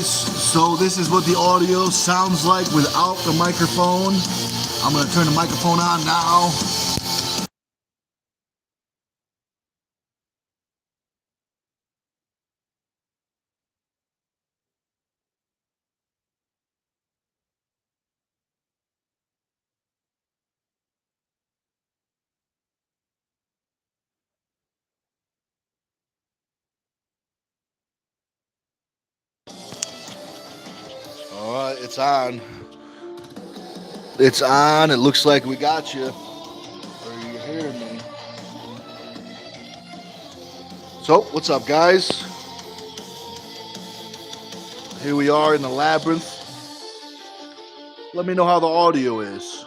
So this is what the audio sounds like without the microphone. I'm going to turn the microphone on now. All right, it's on. It's on. It looks like we got you. Are you hearing me? So, what's up, guys? Here we are in the labyrinth. Let me know how the audio is.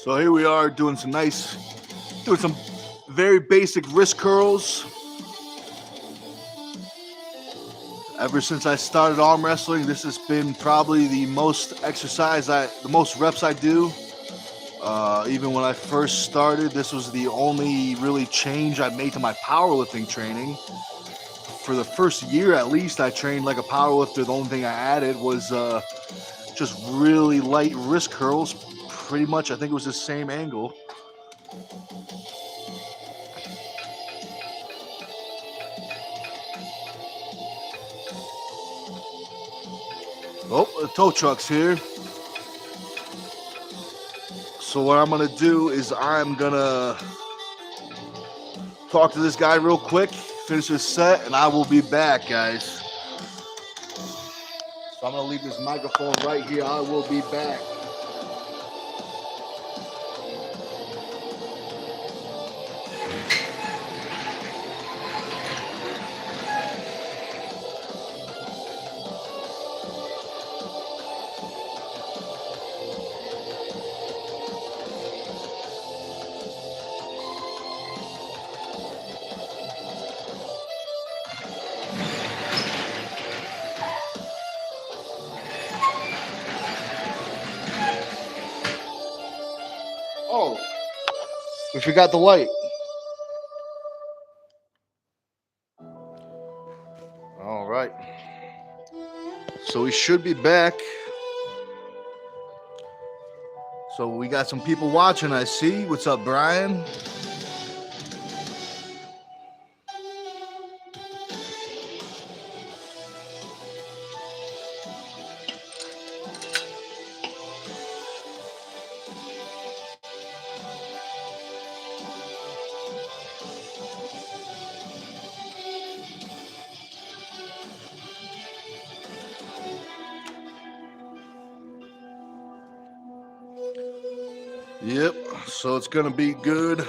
So here we are doing some very basic wrist curls. Ever since I started arm wrestling, this has been probably the most reps I do. Even when I first started, this was the only really change I made to my powerlifting training. For the first year at least, I trained like a powerlifter. The only thing I added was just really light wrist curls. Pretty much, I think it was the same angle. Oh, the tow truck's here. So what I'm gonna do is I'm gonna talk to this guy real quick, finish his set, and I will be back, guys. So I'm gonna leave this microphone right here. I will be back. Oh, we forgot the light. All right. So we should be back. So we got some people watching, I see. What's up, Brian? Yep, so it's gonna be good.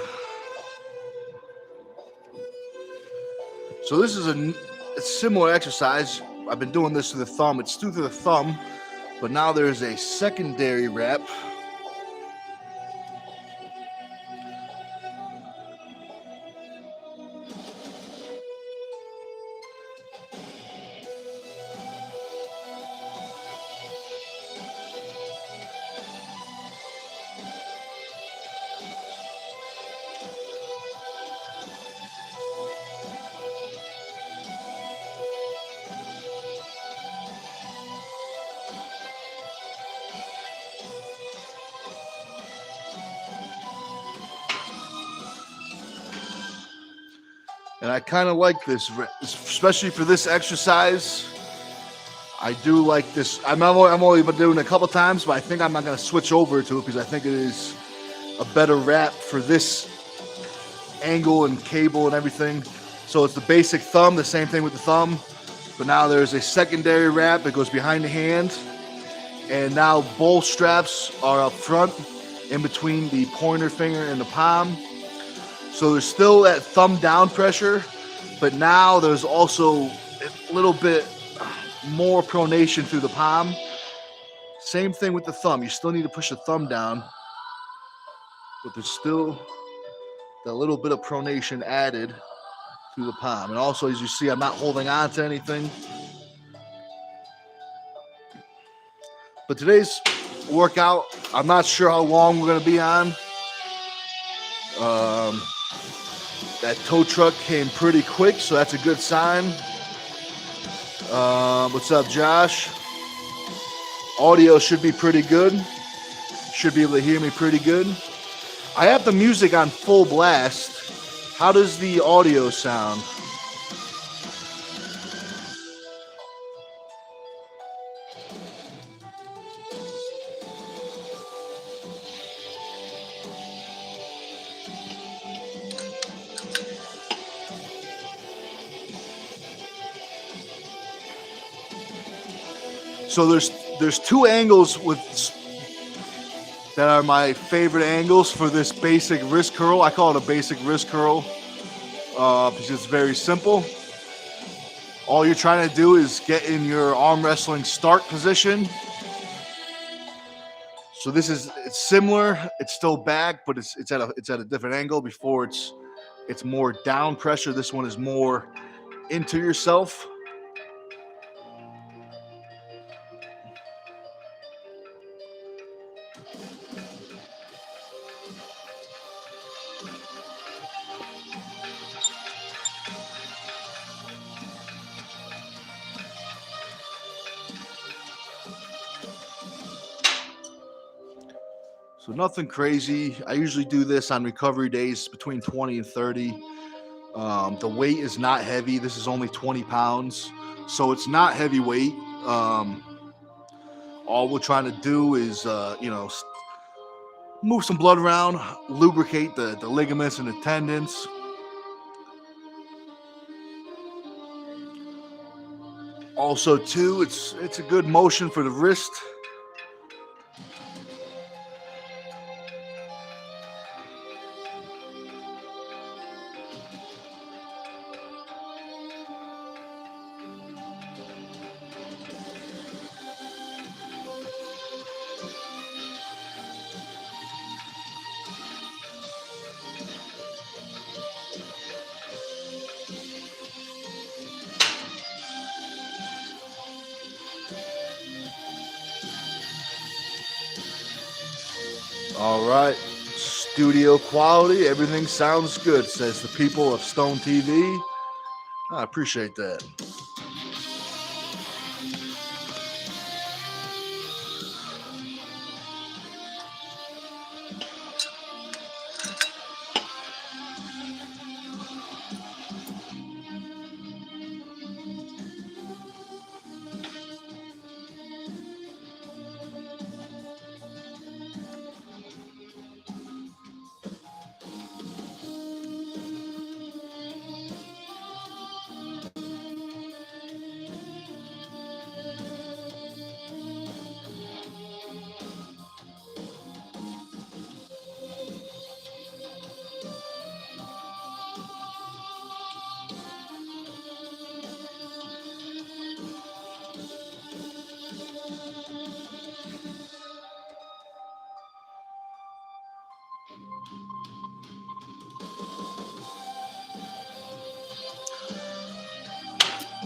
So this is a similar exercise. I've been doing this to the thumb. It's through the thumb, but now there's a secondary rep. And I kind of like this, especially for this exercise. I do like this. I've only been doing it a couple times, but I think I'm not going to switch over to it because I think it is a better wrap for this angle and cable and everything. So it's the basic thumb, the same thing with the thumb, but now there's a secondary wrap that goes behind the hand, And now both straps are up front in between the pointer finger and the palm. So there's still that thumb down pressure, but now there's also a little bit more pronation through the palm. Same thing with the thumb. You still need to push the thumb down, but there's still that little bit of pronation added through the palm. And also, as you see, I'm not holding on to anything. But today's workout, I'm not sure how long we're going to be on. That tow truck came pretty quick, so that's a good sign. What's up, Josh? Audio should be pretty good. Should be able to hear me pretty good. I have the music on full blast. How does the audio sound? So there's two angles that are my favorite angles for this basic wrist curl. I call it a basic wrist curl because it's very simple. All you're trying to do is get in your arm wrestling start position. So it's similar. It's still back, but it's at a different angle. Before it's more down pressure. This one is more into yourself. So nothing crazy. I usually do this on recovery days between 20 and 30. The weight is not heavy. This is only 20 pounds. So it's not heavy weight. All we're trying to do is, move some blood around, lubricate the ligaments and the tendons. Also, too, it's a good motion for the wrist. All right, studio quality, everything sounds good, says the people of STONEtv. I appreciate that.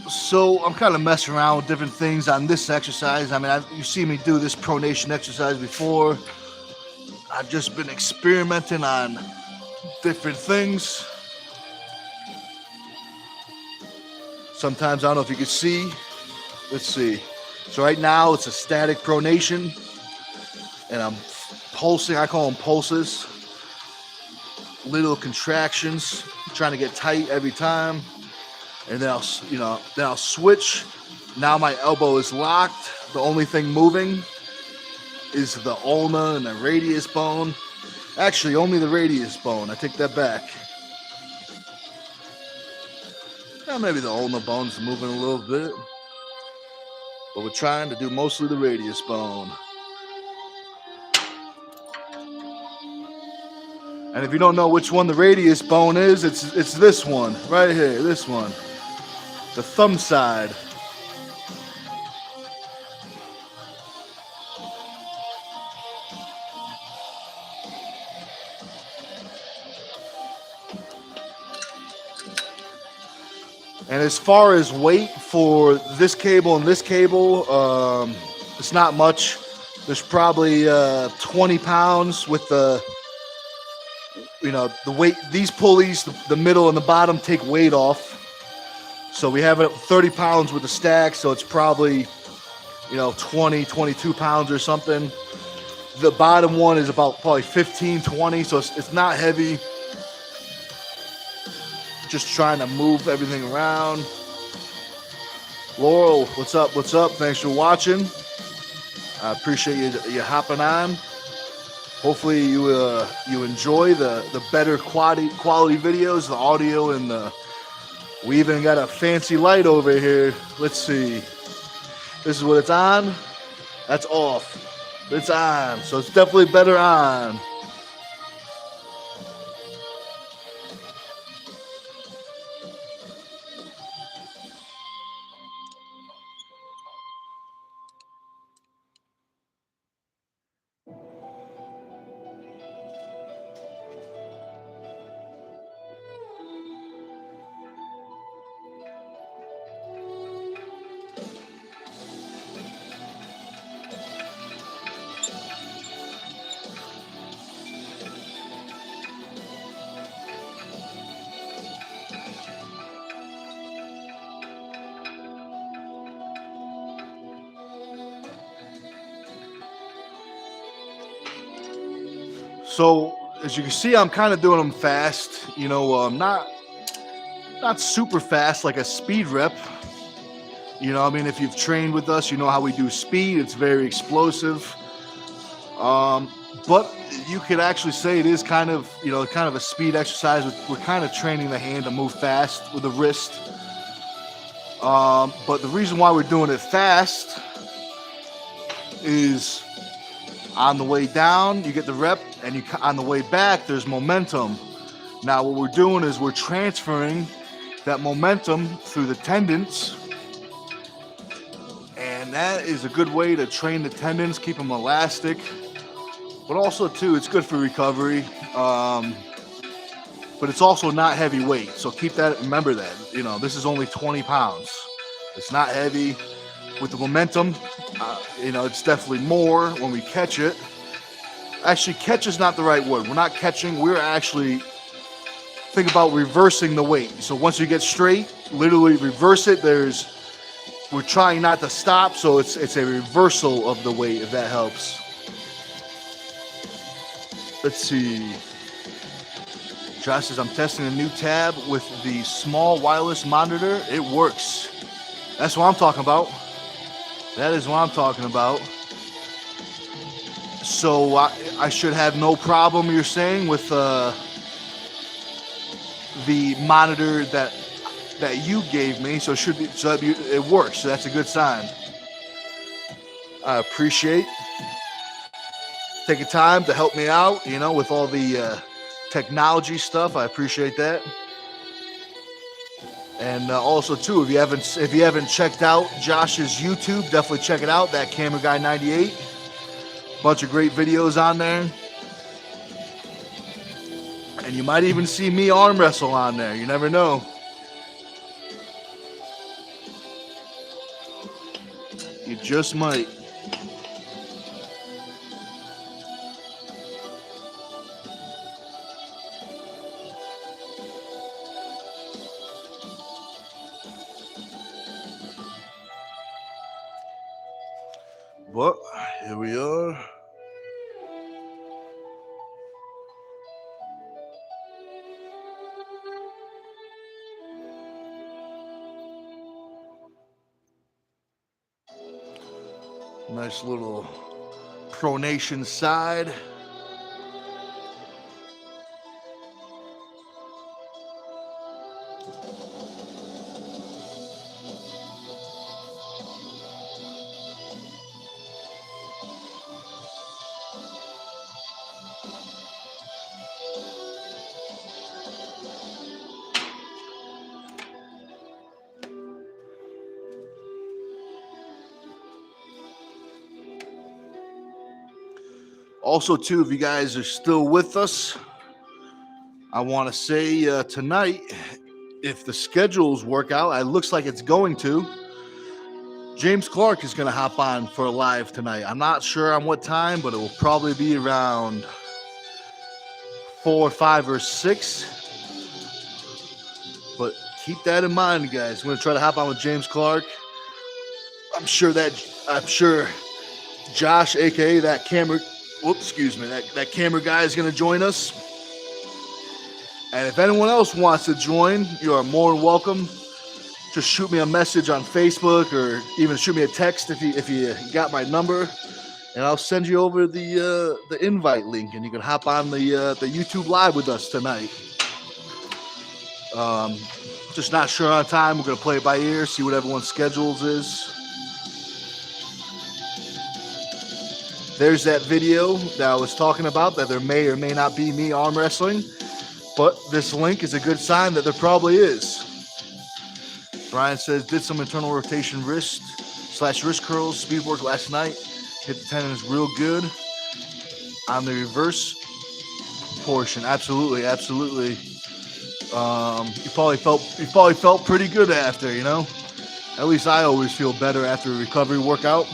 So I'm kind of messing around with different things on this exercise. I mean, you see me do this pronation exercise before. I've just been experimenting on different things. Sometimes, I don't know if you can see. Let's see. So right now it's a static pronation, and I'm pulsing. I call them pulses. Little contractions, trying to get tight every time. And then I'll switch. Now my elbow is locked. The only thing moving is the ulna and the radius bone. Actually, only the radius bone. I take that back. Maybe the ulna bone's moving a little bit. but we're trying to do mostly the radius bone. And if you don't know which one the radius bone is, it's this one right here, this one, the thumb side. And as far as weight for this cable and this cable, it's not much. There's probably 20 pounds with the, the weight. These pulleys, the middle and the bottom, take weight off. So we have it 30 pounds with the stack. So it's probably, 20, 22 pounds or something. The bottom one is about probably 15, 20. So it's not heavy. Just trying to move everything around. Laurel, what's up? What's up? Thanks for watching. I appreciate you hopping on. Hopefully you enjoy the better quality videos, the audio, and we even got a fancy light over here. Let's see. This is what it's on. That's off. It's on, so it's definitely better on. So as you can see, I'm kind of doing them fast. Not super fast like a speed rep. If you've trained with us, you know how we do speed. It's very explosive. But you could actually say it is kind of a speed exercise. We're kind of training the hand to move fast with the wrist. But the reason why we're doing it fast is on the way down, you get the rep, and on the way back, there's momentum. Now, what we're doing is we're transferring that momentum through the tendons, and that is a good way to train the tendons, keep them elastic, but also, too, it's good for recovery, but it's also not heavy weight, so remember that, this is only 20 pounds. It's not heavy. With the momentum, it's definitely more when we catch it. Actually, catch is not the right word. We're not catching. We're actually, think about reversing the weight. So once you get straight, literally reverse it. We're trying not to stop, so it's a reversal of the weight, if that helps. Let's see. Josh says, I'm testing a new tab with the small wireless monitor. It works. That's what I'm talking about. That is what I'm talking about. So I should have no problem, you're saying, with the monitor that you gave me. So it works. So that's a good sign. I appreciate taking time to help me out, with all the technology stuff. I appreciate that. And also, too, if you haven't checked out Josh's YouTube, definitely check it out. That Camera Guy 98, bunch of great videos on there. And you might even see me arm wrestle on there. You never know. You just might. But here we are. Nice little pronation side. Also, too, if you guys are still with us, I want to say tonight, if the schedules work out, it looks like it's going to. James Clark is going to hop on for a live tonight. I'm not sure on what time, but it will probably be around 4, 5, or 6. But keep that in mind, guys. I'm going to try to hop on with James Clark. I'm sure Josh, aka that camera, that camera guy is going to join us. And if anyone else wants to join, you are more than welcome. Just shoot me a message on Facebook, or even shoot me a text if you got my number, and I'll send you over the invite link, and you can hop on the YouTube live with us tonight. Just not sure on time. We're gonna play it by ear, see what everyone's schedules is. There's that video that I was talking about, that there may or may not be me arm wrestling, but this link is a good sign that there probably is. Brian says, did some internal rotation wrist / curls, speed work last night. Hit the tendons real good on the reverse portion. Absolutely. You probably felt pretty good after, you know. At least I always feel better after a recovery workout.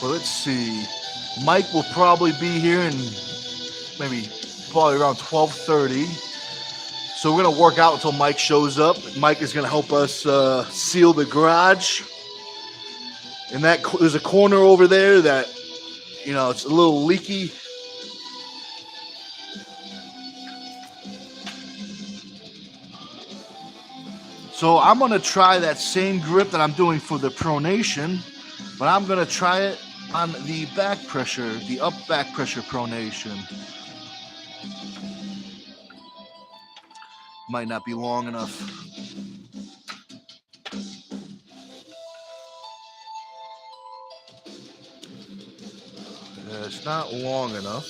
Well, let's see. Mike will probably be here in probably around 12:30. So we're going to work out until Mike shows up. Mike is going to help us seal the garage. And there's a corner over there that, it's a little leaky. So I'm going to try that same grip that I'm doing for the pronation, but I'm going to try it on the back pressure, the up back pressure pronation. Might not be long enough. It's not long enough.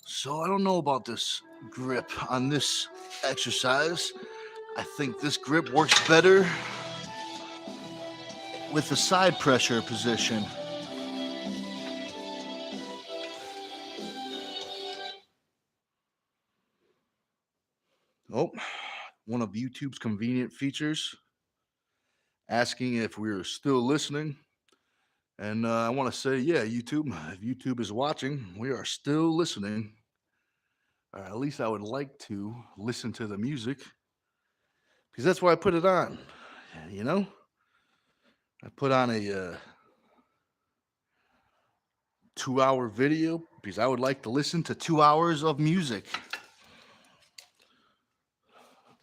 So I don't know about this grip on this exercise. I think this grip works better with the side pressure position. Oh, one of YouTube's convenient features, asking if we're still listening. And I want to say, yeah, YouTube, if YouTube is watching, we are still listening. Or at least I would like to listen to the music, because that's why I put it on. I put on a 2-hour video because I would like to listen to 2 hours of music.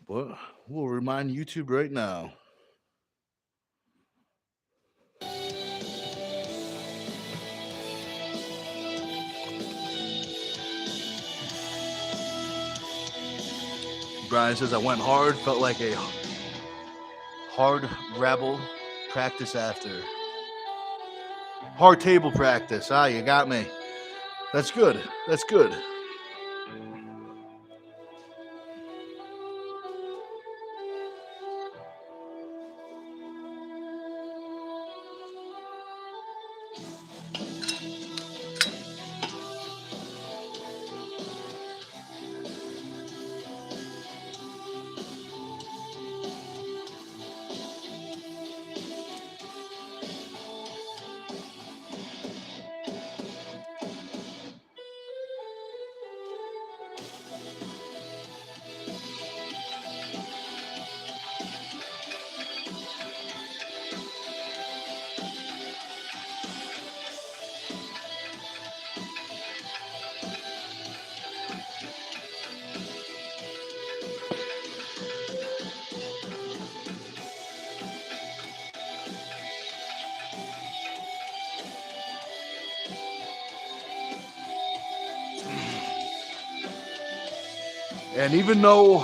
But we'll remind YouTube right now. Brian says, I went hard, felt like a hard rabble practice after. Hard table practice. You got me. That's good. That's good. And even though,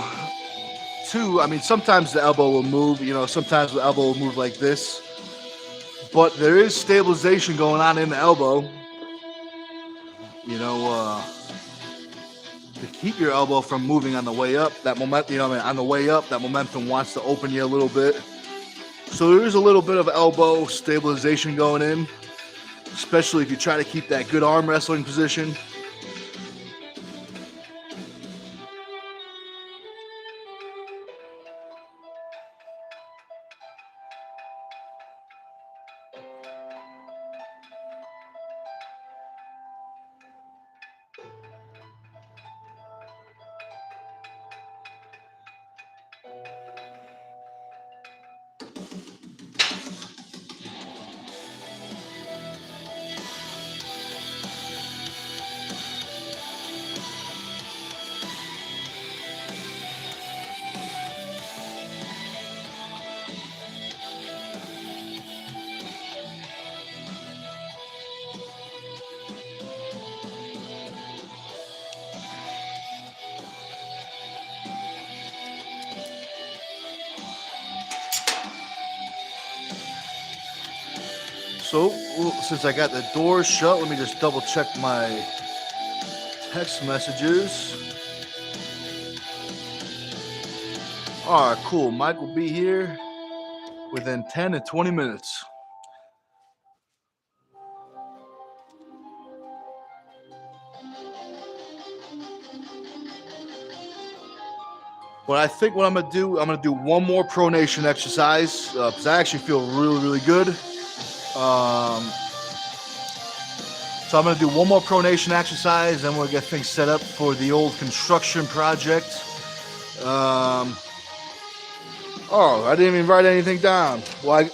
too, I mean, sometimes the elbow will move, you know, sometimes the elbow will move like this, but there is stabilization going on in the elbow, you know, to keep your elbow from moving on the way up. That momentum, you know, on the way up, that momentum wants to open you a little bit. So there is a little bit of elbow stabilization going in, especially if you try to keep that good arm wrestling position. So, since I got the door shut, let me just double check my text messages. All right, cool. Mike will be here within 10 to 20 minutes. But I think what I'm gonna do one more pronation exercise because I actually feel really, really good. So I'm going to do one more pronation exercise, then we'll get things set up for the old construction project. Oh, I didn't even write anything down. Well,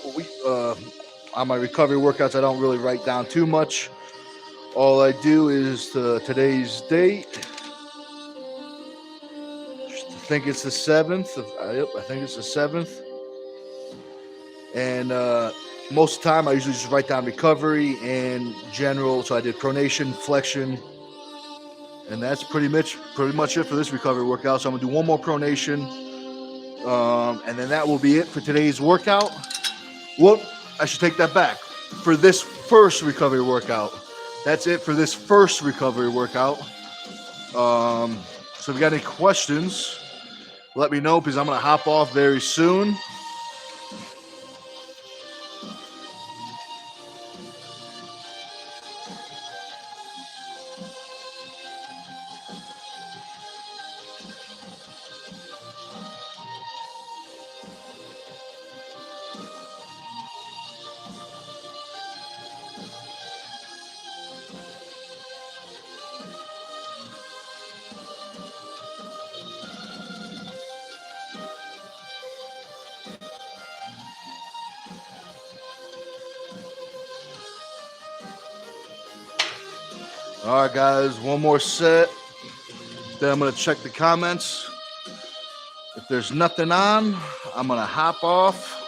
on my recovery workouts, I don't really write down too much. All I do is today's date. I think it's the 7th. Yep, I think it's the 7th. And most of the time, I usually just write down recovery and general. So I did pronation, flexion, and that's pretty much it for this recovery workout. So I'm gonna do one more pronation, and then that will be it for today's workout. Well, I should take that back. For this first recovery workout, that's it for this first recovery workout. So if you got any questions, let me know because I'm gonna hop off very soon. All right, guys, one more set. Then I'm going to check the comments. If there's nothing on, I'm going to hop off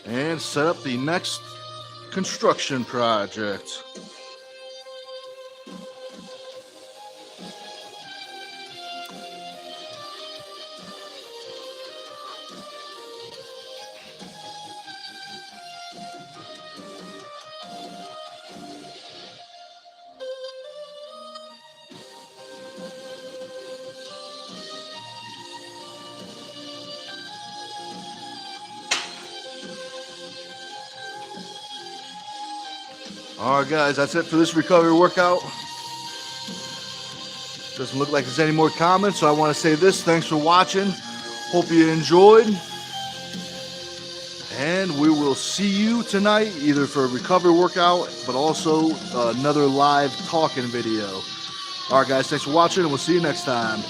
and set up the next construction project. All right, guys, that's it for this recovery workout. Doesn't look like there's any more comments, so I want to say this. Thanks for watching. Hope you enjoyed. And we will see you tonight, either for a recovery workout, but also another live talking video. All right, guys, thanks for watching, and we'll see you next time.